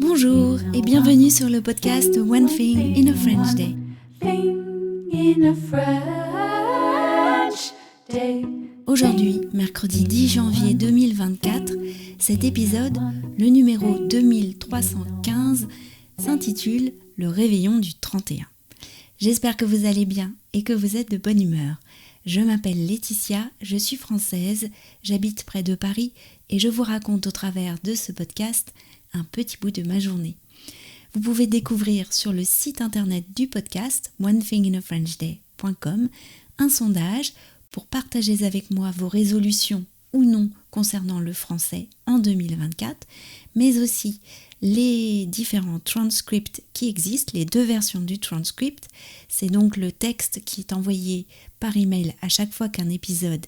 Bonjour et bienvenue sur le podcast One Thing in a French Day. Aujourd'hui, mercredi 10 janvier 2024, cet épisode, le numéro 2315, s'intitule « Le réveillon du 31 ». J'espère que vous allez bien et que vous êtes de bonne humeur. Je m'appelle Laetitia, je suis française, j'habite près de Paris et je vous raconte au travers de ce podcast un petit bout de ma journée. Vous pouvez découvrir sur le site internet du podcast onethinginafrenchday.com un sondage pour partager avec moi vos résolutions ou non concernant le français en 2024, mais aussi les différents transcripts qui existent, les deux versions du transcript. C'est donc le texte qui est envoyé par email à chaque fois qu'un épisode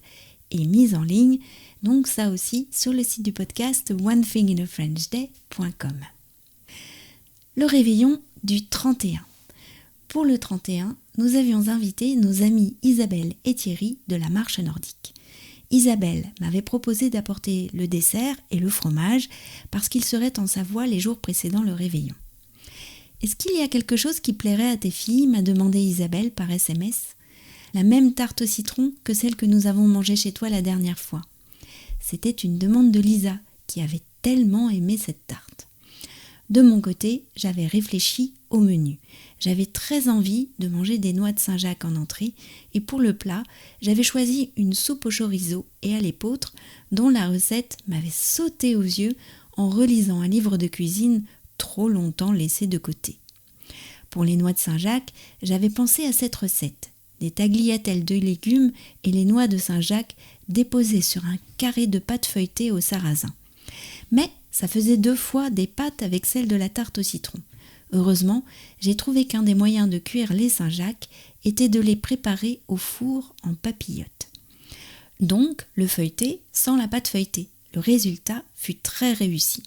est mis en ligne. Donc ça aussi sur le site du podcast onethinginafrenchday.com. Le réveillon du 31. Pour le 31, nous avions invité nos amis Isabelle et Thierry de la marche nordique. Isabelle m'avait proposé d'apporter le dessert et le fromage parce qu'ils seraient en Savoie les jours précédant le réveillon. « Est-ce qu'il y a quelque chose qui plairait à tes filles ?» m'a demandé Isabelle par SMS. « La même tarte au citron que celle que nous avons mangée chez toi la dernière fois. » C'était une demande de Lisa qui avait tellement aimé cette tarte. De mon côté, j'avais réfléchi au menu. J'avais très envie de manger des noix de Saint-Jacques en entrée et pour le plat, j'avais choisi une soupe au chorizo et à l'épeautre dont la recette m'avait sauté aux yeux en relisant un livre de cuisine trop longtemps laissé de côté. Pour les noix de Saint-Jacques, j'avais pensé à cette recette. Des tagliatelles de légumes et les noix de Saint-Jacques déposées sur un carré de pâte feuilletée au sarrasin. Mais ça faisait 2 fois des pâtes avec celle de la tarte au citron. Heureusement, j'ai trouvé qu'un des moyens de cuire les Saint-Jacques était de les préparer au four en papillote. Donc, le feuilleté sans la pâte feuilletée. Le résultat fut très réussi.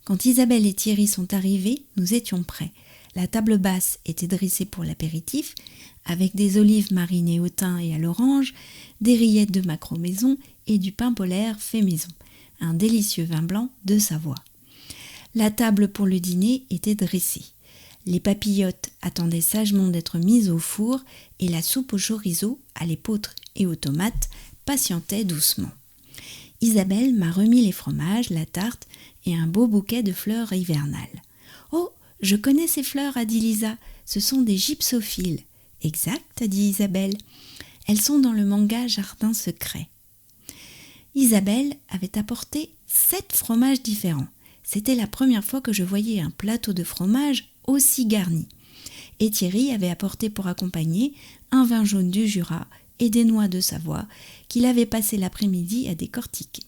Quand Isabelle et Thierry sont arrivés, nous étions prêts. La table basse était dressée pour l'apéritif, avec des olives marinées au thym et à l'orange, des rillettes de maquereau maison et du pain polaire fait maison, un délicieux vin blanc de Savoie. La table pour le dîner était dressée. Les papillotes attendaient sagement d'être mises au four et la soupe au chorizo, à l'épeautre et aux tomates patientait doucement. Isabelle m'a remis les fromages, la tarte et un beau bouquet de fleurs hivernales. « Oh, je connais ces fleurs, a dit Lisa, ce sont des gypsophiles. »« Exact, a dit Isabelle. Elles sont dans le manga Jardin secret. » Isabelle avait apporté 7 fromages différents. C'était la première fois que je voyais un plateau de fromage aussi garni. Et Thierry avait apporté pour accompagner un vin jaune du Jura et des noix de Savoie qu'il avait passé l'après-midi à décortiquer.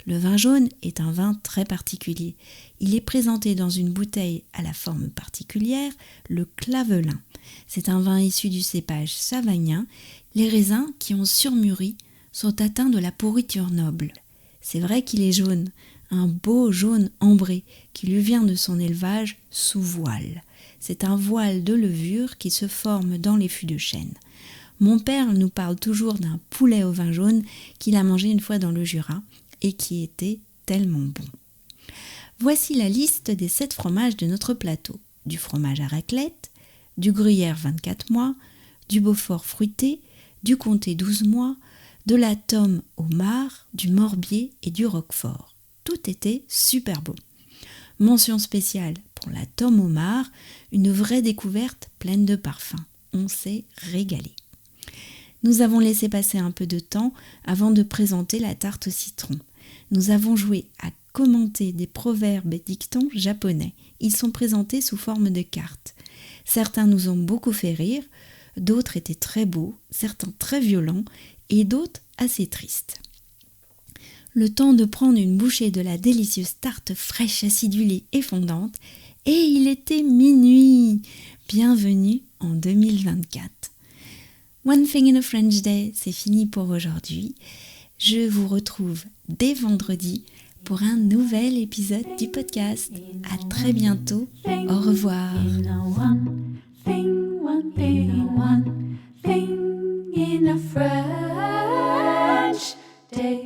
Le vin jaune est un vin très particulier. Il est présenté dans une bouteille à la forme particulière, le clavelin. C'est un vin issu du cépage savagnin. Les raisins qui ont surmûri sont atteints de la pourriture noble. C'est vrai qu'il est jaune, un beau jaune ambré qui lui vient de son élevage sous voile. C'est un voile de levure qui se forme dans les fûts de chêne. Mon père nous parle toujours d'un poulet au vin jaune qu'il a mangé une fois dans le Jura et qui était tellement bon. Voici la liste des 7 fromages de notre plateau. Du fromage à raclette, du gruyère 24 mois, du beaufort fruité, du comté 12 mois, de la tome au marc, du morbier et du roquefort. Tout était super beau. Mention spéciale pour la tome au marc, une vraie découverte pleine de parfums. On s'est régalé. Nous avons laissé passer un peu de temps avant de présenter la tarte au citron. Nous avons joué à commenter des proverbes et dictons japonais. Ils sont présentés sous forme de cartes. Certains nous ont beaucoup fait rire, d'autres étaient très beaux, certains très violents et d'autres assez tristes. Le temps de prendre une bouchée de la délicieuse tarte fraîche, acidulée et fondante, et il était minuit. Bienvenue en 2024. One Thing in a French Day, c'est fini pour aujourd'hui. Je vous retrouve dès vendredi pour un nouvel épisode du podcast. À très bientôt. Au revoir. One thing in a French day.